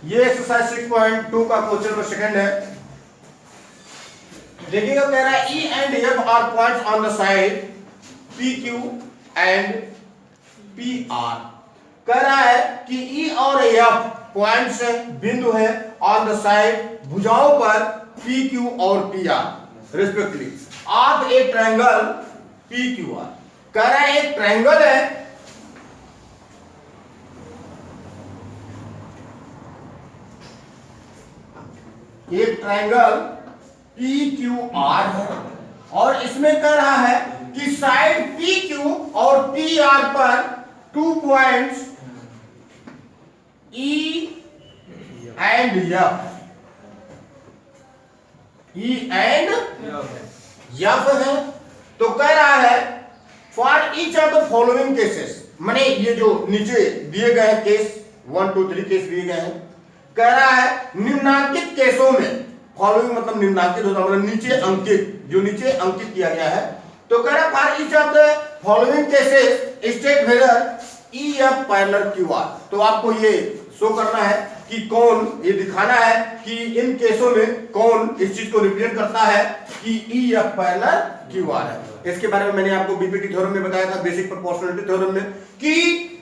ये एक्सरसाइज 6.2 का question number second है। देखिएगा, कह रहा है E and F R points on the side P Q and P R. कह रहा है कि ई और एफ पॉइंट्स बिंदु है ऑन द साइड भुजाओं पर पी क्यू और P R respectively of A triangle P Q R. कह रहा है एक ट्रायंगल है, एक ट्रायंगल पी क्यू आर है और इसमें कह रहा है कि साइड पी क्यू और पी आर पर 2 points E and F, E and F है। तो कह रहा है for each of the following cases, माने ये जो नीचे दिए गए केस 1 2 3 केस दिए गए हैं, कह रहा है निम्नांकित केसों में, फॉलोइंग मतलब निम्नांकित होता है नीचे अंकित, जो नीचे अंकित किया गया है। तो कह रहा है for each of the following cases state whether E F parallel Q R. तो आपको ये शो करना है कि कौन, ये दिखाना है कि इन केसों में कौन इस चीज को रिप्रेजेंट करता है कि E F parallel Q R है। इसके बारे में मैंने आपको बीपीटी थ्योरम में बताया था, बेसिक प्रोपोर्शनलिटी थ्योरम में, कि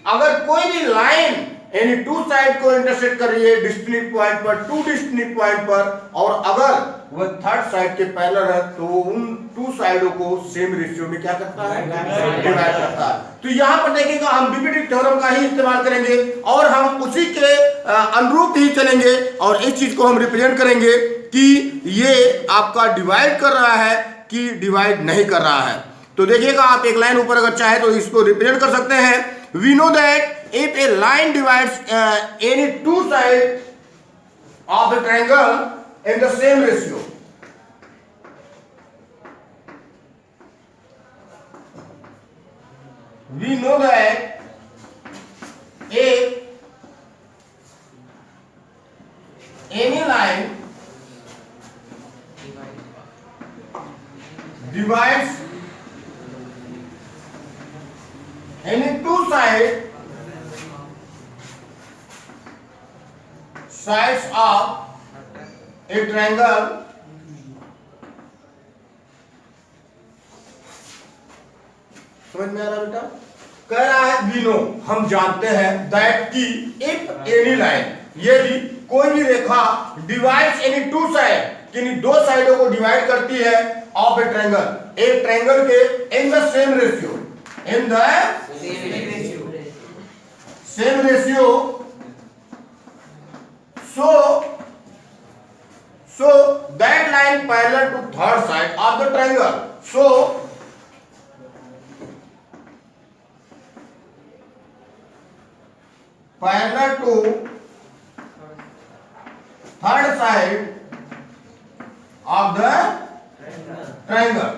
अगर कोई भी लाइन यानी टू साइड को इंटरसेक्ट कर रही है डिस्टिंक्ट पॉइंट पर, टू डिस्टिंक्ट पॉइंट पर, और अगर वह थर्ड साइड के पैरेलल है तो उन टू साइडों को सेम रेशियो में क्या करता है, डिवाइड करता है। तो यहां पर देखिएगा हम बीपीटी थ्योरम का ही इस्तेमाल करेंगे और हम उसी के अनुरूप ही चलेंगे और इस चीज को हम रिप्रेजेंट करेंगे कि ये आपका डिवाइड कर रहा है कि डिवाइड नहीं कर रहा है। तो देखिएगा, आप एक लाइन ऊपर अगर चाहे तो इसको रिप्रेजेंट कर सकते हैं। We know that if a line divides any two sides of a triangle in the same ratio, we know that if any line divides any two sides of a triangle समझ में आ रहा बेटा? कह रहा है वी नो, हम जानते हैं, दैट कि इफ एनी लाइन, यदि कोई भी रेखा डिवाइड्स एनी टू साइड, यानी दो साइडों को डिवाइड करती है ऑफ ए ट्रायंगल, एक ट्रायंगल के in the same ratio, in the same ratio, so that line parallel to third side of the triangle, so parallel to third side of the triangle.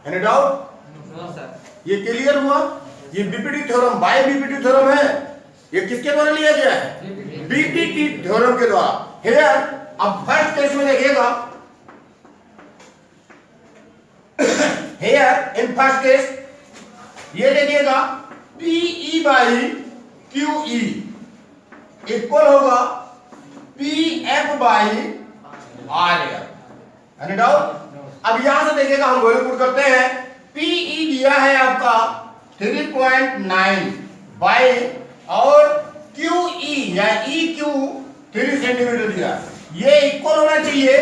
Any doubt? No sir. ये clear हुआ? ये BPT theorem, by BPT theorem है। ये किसके द्वारा लिया गया है? बीपीटी थ्योरम के द्वारा। हियर अब फर्स्ट केस में देखिएगा, हियर इन फर्स्ट केस ये देखिएगा PE बाई QE इक्वल होगा PF by RF। Any doubt? अब यहां से देखिएगा, हम वैल्यू पुट करते हैं। PE दिया है आपका 3.9 बाई और QE या EQ 3 सेंटीमीटर दिया, ये इक्वल होना चाहिए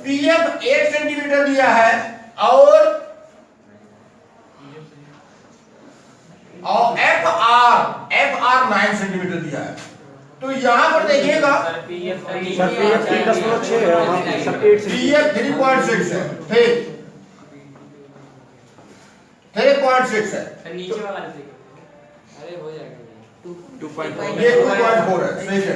PF 8 सेंटीमीटर दिया है और FR 9 सेंटीमीटर दिया है। तो यहां पर देखिएगा PF 3.6 है, ठीक 3.6 है। नीचे वाला देखिए, अरे हो जाएगा 2.4, ये 2.4 है, सही है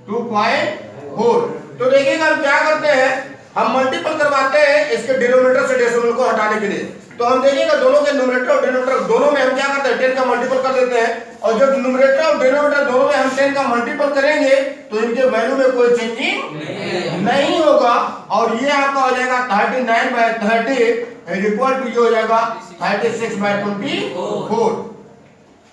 2.4। तो देखिएगा हम क्या करते हैं, हम मल्टीपल करवाते हैं इसके डिनोमिनेटर से डेसिमल को हटाने के लिए। तो हम देखिएगा दोनों के न्यूमरेटर और डिनोमिनेटर दोनों में हम क्या करते हैं, 10 का मल्टीपल कर देते हैं, और जब न्यूमरेटर और डिनोमिनेटर दोनों में हम 10 का मल्टीपल करेंगे तो इनके वैल्यू में कोई चेंजिंग नहीं होगा, और ये आपका हो जाएगा 39/30 इज इक्वल टू ये हो जाएगा 36/24।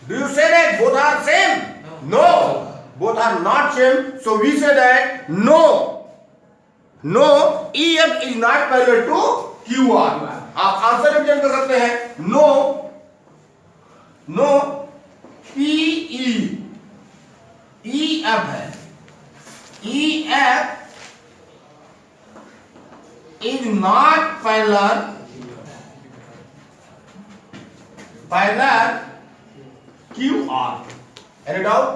Do you say that both are same? No. Both are not same. So we say that no. No, EF is not parallel to QR. आप आंसर रिप्रेजेंट कर सकते हैं. No. No. PE. EF है. EF is not parallel QR. Any doubt?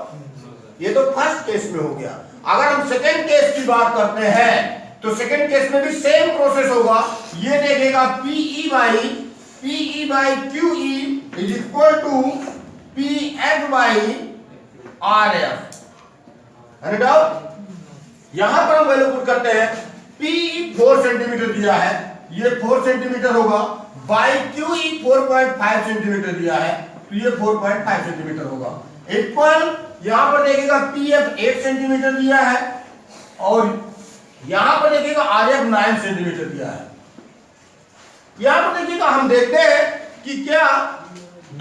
ये तो first case में हो गया. अगर हम सेकेंड केस की बात करते हैं तो सेकेंड केस में भी सेम प्रोसेस होगा. ये देखेगा PE by QE is equal to PF by RF. Any doubt? यहां पर हम वैल्यू पुट करते हैं. PE 4 सेंटीमीटर दिया है, ये 4 सेंटीमीटर होगा. बाई QE 4.5 सेंटीमीटर दिया है, तो ये 4.5 सेंटीमीटर होगा. इक्वल यहां पर देखिएगा PF 8 सेंटीमीटर दिया है और यहां पर देखिएगा RF 9 सेंटीमीटर दिया है. यहां पर देखिएगा हम देखते हैं कि क्या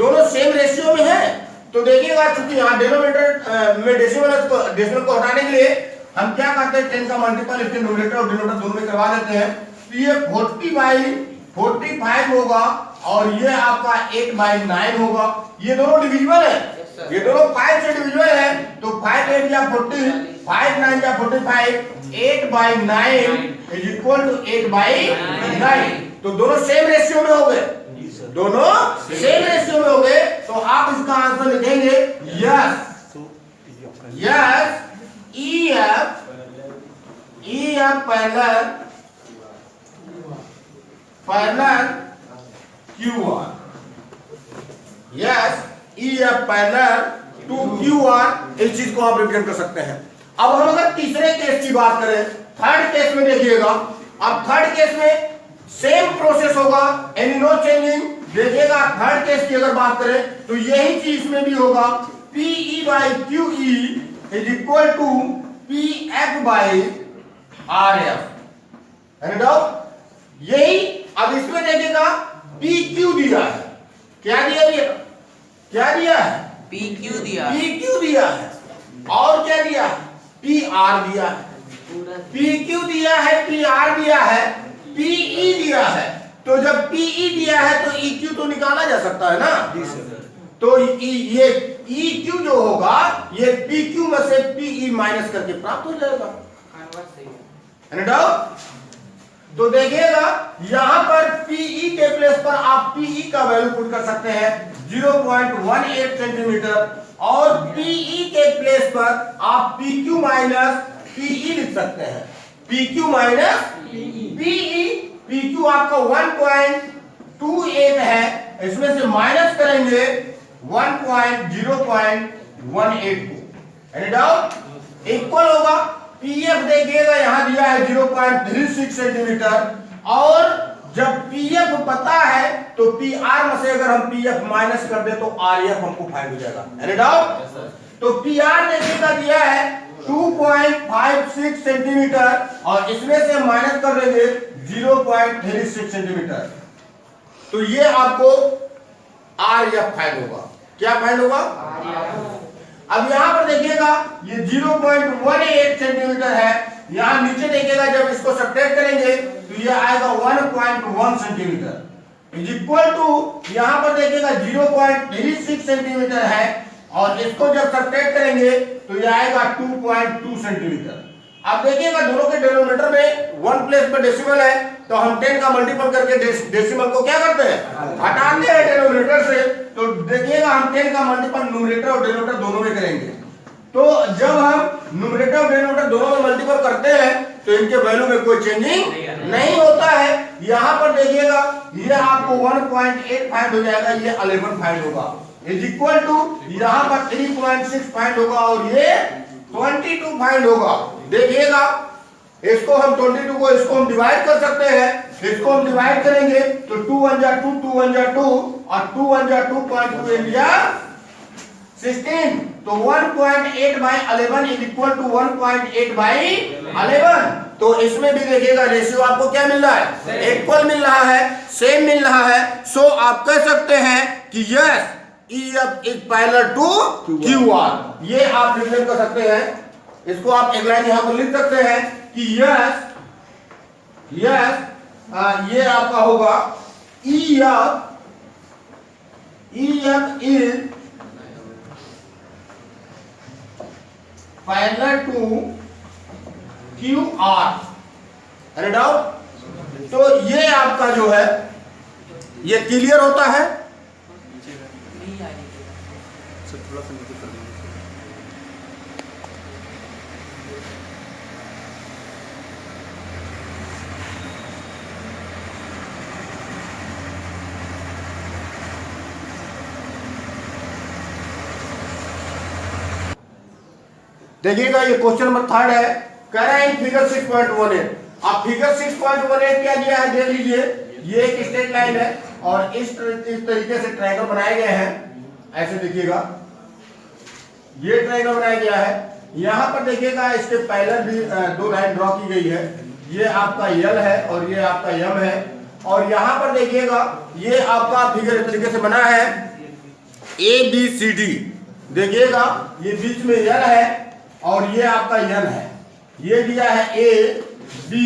दोनों सेम रेशियो में है. तो देखिएगा चूंकि यहां डिनोमिनेटर में डेसिमल को हटाने के लिए हम क्या करते हैं, 10 का मल्टीपल इसके न्यूमरेटर और डिनोमिनेटर दोनों में करवा देते हैं. तो ये 40 बाई 45 होगा और ये आपका 8 बाई 9 होगा. ये दोनों डिविजिबल है, ये दोनों 5 से डिविजिबल है. तो 5 8 या 40, 5 9 या 45, 8 by 9 is equal to 8 by 9. तो दोनों सेम रेशियो में हो गए, दोनों सेम रेशियो में हो गए. तो आप इसका आंसर लिखेंगे yes. Yes EF parallel QR. Yes EF parallel to QR. इस चीज को आप रिप्रेजेंट कर सकते हैं. अब हम अगर तीसरे केस की बात करें, थर्ड केस में देखिएगा. अब थर्ड केस में सेम प्रोसेस होगा, एनी नो चेंजिंग. देखिएगा थर्ड केस की अगर बात करें तो यही चीज में भी होगा. PE by QE is equal to PF by RF. Any doubt? यही. अब इसमें देखिएगा PQ दिया है. क्या दिया है? क्या दिया है? PQ दिया. PQ दिया है और क्या दिया है? PR दिया है. PQ दिया है, PR दिया है, PE दिया है. तो जब PE दिया है तो EQ तो निकाला जा सकता है ना. तो ये EQ जो होगा ये PQ में से PE माइनस करके प्राप्त हो जाएगा. है ना? तो देखिएगा यहां पर PE के प्लेस पर आप PE का वैल्यू पुट कर सकते हैं 0.18 सेंटीमीटर और PE के प्लेस पर आप PQ माइनस PE लिख सकते हैं. PQ minus PE. PQ आपका 1.28 है, इसमें से माइनस करेंगे 1.0.182. Any doubt? इक्वल होगा PF. देखिएगा यहां दिया है 0.36 सेंटीमीटर और जब PF पता है तो PR में से अगर हम PF माइनस कर दे तो RF हमको फाइंड हो जाएगा. Any doubt? तो PR देखिएगा दिया है 2.56 सेंटीमीटर और इसमें से माइनस कर देंगे 0.36 सेंटीमीटर. तो ये आपको RF फाइंड होगा. क्या फाइंड होगा? अब यहां पर देखिएगा ये 0.18 सेंटीमीटर है. यहां नीचे देखिएगा जब इसको सब्ट्रैक्ट करेंगे तो ये आएगा 1.1 सेंटीमीटर इज इक्वल टू यहां पर देखिएगा 0.36 सेंटीमीटर है और इसको जब सब्ट्रैक्ट करेंगे तो ये आएगा 2.2 सेंटीमीटर. अब देखिएगा दोनों के डिनोमिनेटर में 1 प्लेस पर डेसिमल है तो हम 10 का मल्टीपल करके डेसिमल को क्या करते हैं, हटाते हैं डिनोमिनेटर से. तो देखिएगा हम 10 का मल्टीपल न्यूमरेटर और डिनोमिनेटर दोनों में करेंगे. तो जब हम न्यूमरेटर और डिनोमिनेटर दोनों में मल्टीपल करते हैं तो इनके वैल्यू में कोई चेंजिंग नहीं होता है. यहां पर देखिएगा ये आपको 1.8 फाइंड हो जाएगा, ये 11 फाइंड होगा इज इक्वल टू यहां पर 3.6 फाइंड होगा और ये 22 फाइंड होगा. देखिएगा इसको हम 22 को इसको हम डिवाइड कर सकते हैं. इसको हम डिवाइड करेंगे तो 2 1 जा 2, 2 1 जा 2 और 2 1 जा 2.2 इंडिया 16. तो 1.8 by 11 is equal to 1.8 by 11. तो इसमें भी देखिएगा रेशियो आपको क्या मिल रहा है, इक्वल मिल रहा है, सेम मिल रहा है. सो आप कह सकते हैं कि yes E F is parallel to Q R. ये आप रिप्रेजेंट कर सकते हैं, इसको आप एक लाइन यहां पर लिख सकते हैं कि यस ये आपका होगा E F is parallel to Q R. Any doubt? तो ये आपका जो है ये क्लियर होता है। थोड़ा सा नीचे कर देंगे। देखिएगा ये क्वेश्चन नंबर 3 है, कह रहा है इन फिगर 6.18। आप फिगर 6.18 क्या दिया है देख लीजिए। ये एक स्ट्रेट लाइन है और इस तरीके से ट्रायंगल बनाए गए हैं। ऐसे देखिएगा ये ट्रायंगल बनाया गया है। यहां पर देखिएगा इसके पैरेलल भी दो लाइन ड्रॉ की गई है। ये आपका यल है और ये आपका यम है। और यहां पर देखिएगा ये आपका फिगर इस तरीके से बना है ए बी सी डी। देखिएगा ये बीच में यल है और ये आपका यन है। ये दिया है ए बी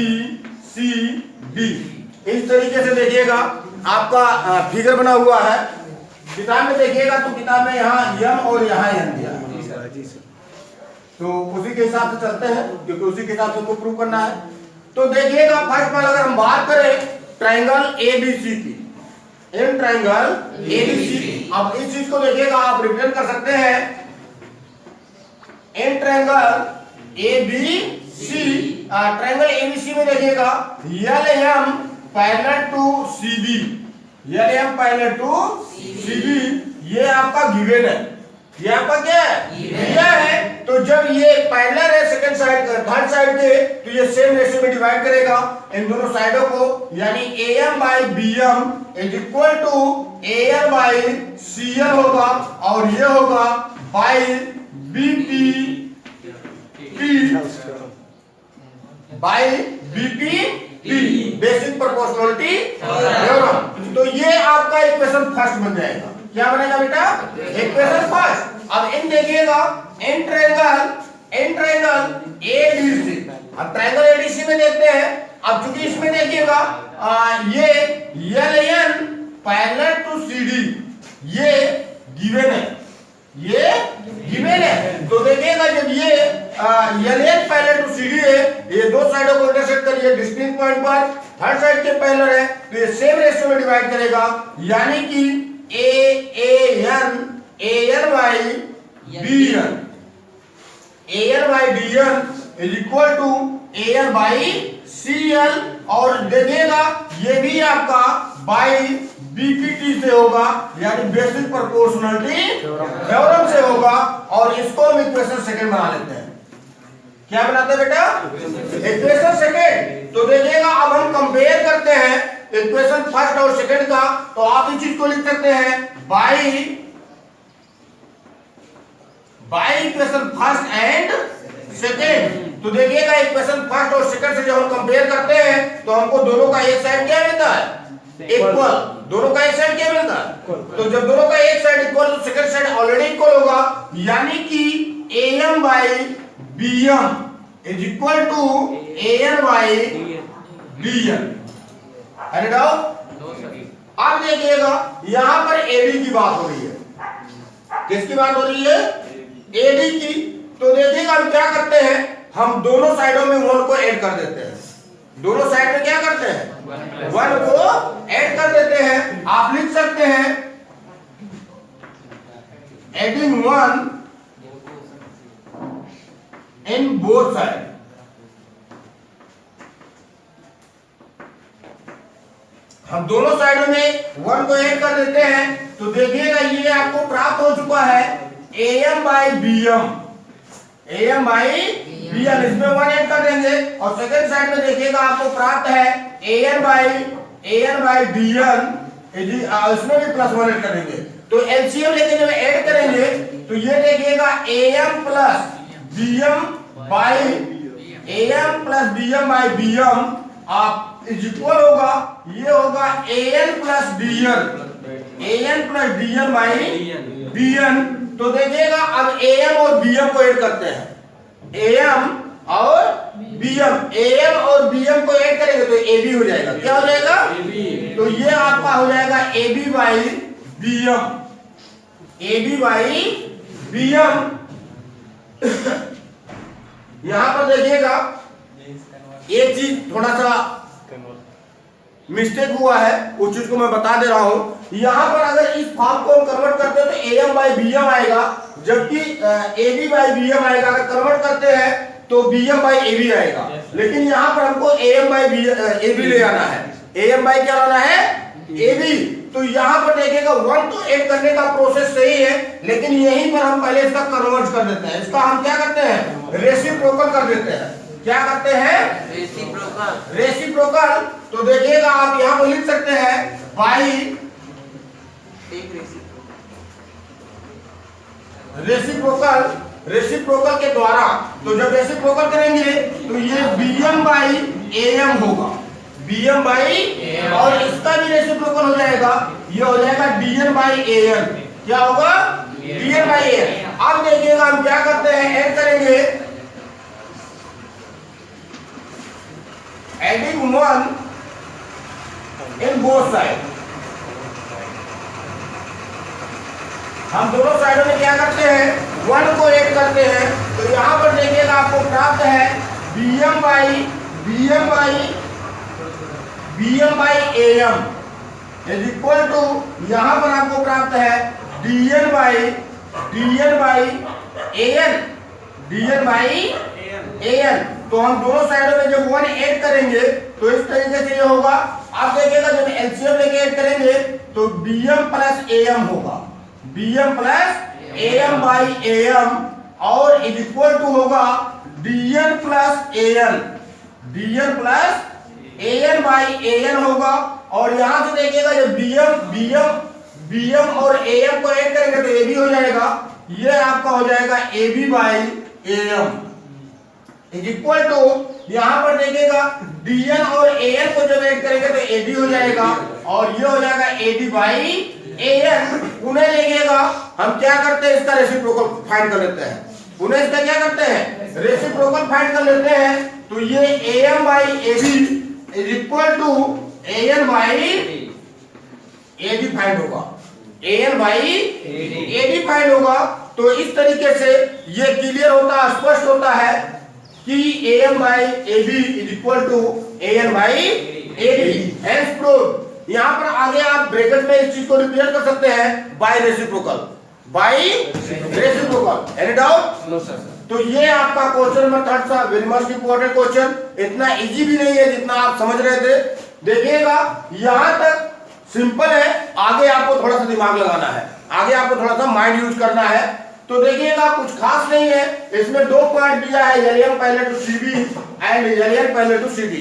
सी डी। इस तरीके से देखिएगा आपका फिगर बना हुआ है। किताब में देखिएगा तो किताब में यहाँ यम और यहाँ यन दिया है। तो उसी के हिसाब से चलते हैं क्योंकि उसी के हिसाब से को प्रूव करना है। तो देखिएगा फर्स्ट में अगर हम बात करें ट्रायंगल एबीसी की, इन ट्रायंगल एबीसी, अब इस चीज को देखिएगा आप रिप्रेजेंट कर सकते हैं in triangle ABC. Triangle ABC में देखिएगा L M parallel to CB, L M parallel to CB ये आपका गिवन है। ये आपका क्या है? दिया है। तो जब ये पैरेलल है सेकंड साइड थर्ड साइड के तो ये सेम रेशियो में डिवाइड करेगा इन दोनों साइडों को, यानी AM by BM is equal to AL by CL होगा और ये होगा by BP by BP basic proportionality theorem. तो ये आपका इक्वेशन फर्स्ट बन जाएगा। क्या बनेगा बेटा? Equation first. अब इन देखिएगा इन ट्रायंगल एबीसी। अब ट्रायंगल एबीसी में देखते हैं। अब चूंकि इसमें देखिएगा ये LN पैरेलल टू CD ये गिवन है, ये गिवन है। तो देखिएगा जब ये LN पैरेलल टू CD है, ये दो साइडों को इंटरसेक्ट करिए डिस्टिंक्ट पॉइंट पर, थर्ड साइड के पैरेलल है तो ये सेम रेशियो में डिवाइड करेगा, यानी कि AN AL by BN, AL by DN is equal to AL by CL। और देखिएगा ये भी आपका बाय BPT से होगा, यानी बेसिक प्रोपोर्शनलिटी थ्योरम से होगा। और इसको हम इक्वेशन सेकंड बना लेते हैं। क्या बनाते हैं बेटा? Equation second. तो देखिएगा अब हम कंपेयर करते हैं इक्वेशन फर्स्ट और सेकंड का। तो आप इस चीज को लिख सकते हैं by equation first and second. तो देखिएगा इक्वेशन फर्स्ट और सेकंड से जब हम कंपेयर करते हैं तो हमको दोनों का एक साइड क्या मिलता है? इक्वल। दोनों का एक साइड क्या मिलता है? तो जब दोनों का एक साइड इक्वल तो सेकंड साइड ऑलरेडी इक्वल होगा, यानी कि AM by BM is equal to AL by DN। है ना? अब देखिएगा यहां पर AD की बात हो रही है। किसकी बात हो रही है? AD की। तो देखिएगा हम क्या करते हैं, हम दोनों साइडों में 1 को ऐड कर देते हैं। दोनों साइड में क्या करते हैं? 1 को ऐड कर देते हैं। आप लिख सकते हैं एडिंग 1 इन बोथ साइड। हम दोनों साइडों में 1 को ऐड कर देते हैं। तो देखिएगा ये आपको प्राप्त हो चुका है AM by BM, AM by BM। इसमें 1 ऐड कर देंगे और सेकंड साइड में देखिएगा आपको प्राप्त है AN बाय DN, इसमें भी प्लस 1 ऐड करेंगे। तो LCM लेके जब ऐड करेंगे तो ये देखिएगा AM plus BM by BM आप इज इक्वल होगा, ये होगा AN plus DN by bn, तो देखिएगा अब am और bm को ऐड करते हैं, am और bm को ऐड करेंगे तो ab हो जाएगा। क्या हो जाएगा? तो ये आपका हो जाएगा ab बाई bm। यहां पर देखिएगा एक चीज थोड़ा सा मिस्टेक हुआ है, उस चीज को मैं बता दे रहा हूं। यहां पर अगर इस फॉर्म को हम कन्वर्ट करते हैं तो am बाई bm आएगा, जबकि ab बाई bm आएगा। अगर कन्वर्ट करते हैं तो bm बाई ab आएगा, लेकिन यहां पर हमको am बाई ab ले आना है। am बाई क्या लाना है? ab। तो यहां पर देखिएगा 1 तो ऐड करने का प्रोसेस सही है, लेकिन यहीं पर हम पहले इसका कन्वर्ट कर देते हैं। इसका हम क्या करते हैं? रेसिप्रोकल कर देते हैं। क्या करते हैं? रेसिप्रोकल। तो देखिएगा आप यहां पर लिख सकते हैं बाई रेसिप्रोकल के द्वारा। तो जब रेसिप्रोकल करेंगे तो ये bm बाई am होगा, bm बाई, और इसका भी रेसिप्रोकल हो जाएगा, ये हो जाएगा dn बाई an। क्या होगा? dn by an। अब देखिएगा हम क्या करते हैं, ऐड करेंगे, एडिंग 1 इन बोथ साइड। हम दोनों साइडों में क्या करते हैं? 1 को ऐड करते हैं। तो यहां पर देखिएगा आपको प्राप्त है bm by am is equal to, यहां पर आपको प्राप्त है dn बाई an। तो हम दोनों साइडों में जब 1 ऐड करेंगे तो इस तरीके से ये होगा। आप देखिएगा जब एलसीएम लेके ऐड करेंगे तो bm प्लस am होगा, bm plus am by am, और इज इक्वल टू होगा dn plus an by an होगा। और यहां से देखिएगा जब bm और am को ऐड करेंगे तो ab हो जाएगा। ये आपका हो जाएगा ab by am is equal to, यहां पर देखिएगा dn और an को जब ऐड करेंगे तो ad हो जाएगा, और ये हो जाएगा ad बाई an। उन्हें देखिएगा हम क्या करते हैं, इसका रेसिप्रोकल फाइंड कर लेते हैं। उन्हें इसका क्या करते हैं? रेसिप्रोकल फाइंड कर लेते हैं। तो ये am by ab is equal to an by ad find होगा, an बाई ad फाइंड होगा। तो इस तरीके से ये क्लियर होता है, स्पष्ट होता है कि am by ab is equal to an by ad। Hence prove. यहां पर आगे आप ब्रैकेट में इस चीज को रिप्रेजेंट कर सकते हैं by reciprocal. Any doubt? No sir. तो ये आपका क्वेश्चन नंबर 3 था, वेरी मच इंपॉर्टेंट क्वेश्चन। इतना इजी भी नहीं है जितना आप समझ रहे थे। देखिएगा यहां तक सिंपल है, आगे आपको थोड़ा सा दिमाग लगाना है, आगे आपको थोड़ा सा माइंड यूज करना है। तो देखिएगा कुछ खास नहीं है, इसमें 2 पॉइंट दिया है, LN parallel to CB and LN parallel to CD।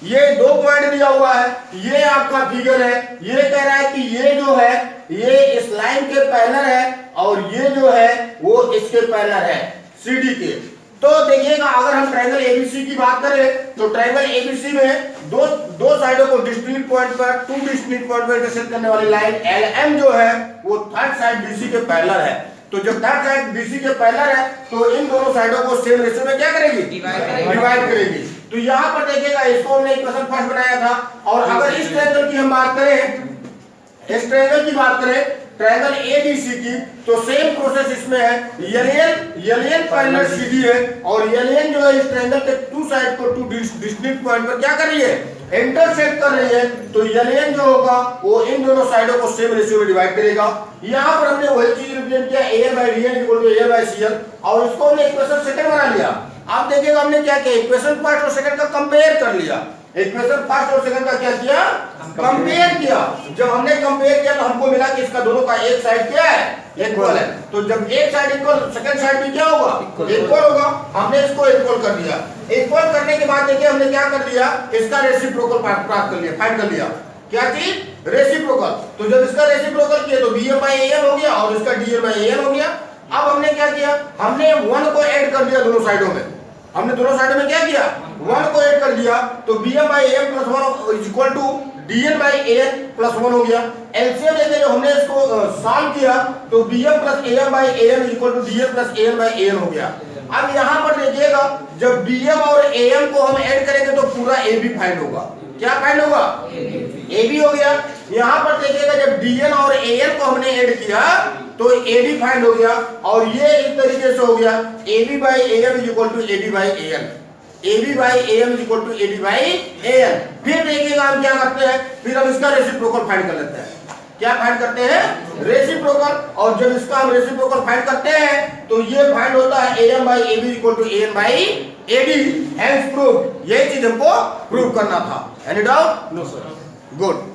ये 2 पॉइंट दिया हुआ है। ये आपका फिगर है, ये कह रहा है कि ये जो है ये इस लाइन के पैरेलल है, और ये जो है वो इसके पैरेलल है CD के। तो देखिएगा अगर हम ट्रायंगल ABC की बात करें तो ट्रायंगल ABC में दो साइडों को डिस्टिंक्ट पॉइंट पर, 2 डिस्टिंक्ट पॉइंट पर इंटरसेक्ट करने वाली लाइन LM जो है वो थर्ड साइड BC के पैरेलल है। तो जब थर्ड साइड BC के पैरेलल है तो इन दोनों साइडों को सेम रेशियो में क्या करेगी? डिवाइड करेगी। तो यहां पर देखिएगा इसको हमने इक्वेशन फर्स्ट बनाया था। और अगर इस ट्रायंगल की हम बात करें, इस ट्रायंगल की बात करें ट्रायंगल ABC की, तो सेम प्रोसेस इसमें है। LN पैरेलल CD है, और LN जो है इस ट्रायंगल के 2 साइड को 2 डिस्टिंक्ट पॉइंट पर क्या कर रही है? इंटरसेक्ट कर रही है। तो LN जो होगा वो इन दोनों साइडों को सेम रेशियो में डिवाइड करेगा। यहां पर हमने वही चीज रिप्रेजेंट किया, AN by DN equal to AN by CL, और इसको हमने इक्वेशन सेकंड बना लिया। आप देखिएगा हमने क्या किया, इक्वेशन फर्स्ट और सेकंड का कंपेयर कर लिया। इक्वेशन फर्स्ट और सेकंड का क्या किया? कंपेयर किया। जब हमने कंपेयर किया तो हमको मिला कि इसका दोनों का एक साइड क्या है? इक्वल है। तो जब एक साइड इक्वल, सेकंड साइड भी क्या होगा? इक्वल होगा। हमने इसको इक्वल कर दिया। इक्वल करने के बाद देखिए हमने क्या कर दिया, इसका रेसिप्रोकल प्राप्त कर लिया, फाइंड कर लिया। क्या चीज? रेसिप्रोकल। तो जब इसका रेसिप्रोकल किया तो bm बाई an हो गया, और इसका dn बाई an हो गया। अब हमने क्या किया, हमने 1 को ऐड कर दिया दोनों साइडों में। हमने दोनों साइडों में क्या किया? 1 को ऐड कर दिया। तो bm by am plus 1 is equal to dn by an plus 1 हो गया। एलसीएम लेके जो हमने इसको सॉल्व किया तो bm plus am by an equal to dn plus an by an हो गया। अब यहाँ पर देखिएगा जब bm और am को हम ऐड करेंगे तो पूरा ab फाइंड होगा। क्या फाइंड होगा? ab हो गया। यहाँ पर देखिएगा जब dn और an को हमने ऐड किया तो ad फाइंड हो गया और ये इस तरीके से हो गया ab by am equal to ad by an। AB by AM is equal to AD by AN। फिर देखिएगा हम क्या करते हैं, फिर हम इसका रेसिप्रोकल फाइंड कर लेते हैं। क्या फाइंड करते हैं? रेसिप्रोकल। और जब इसका हम रेसिप्रोकल फाइंड करते हैं तो ये फाइंड होता है AM by AB equal to AN by AD। Hence prove. यही चीज हमको प्रूव करना था। Any doubt? No sir. Good.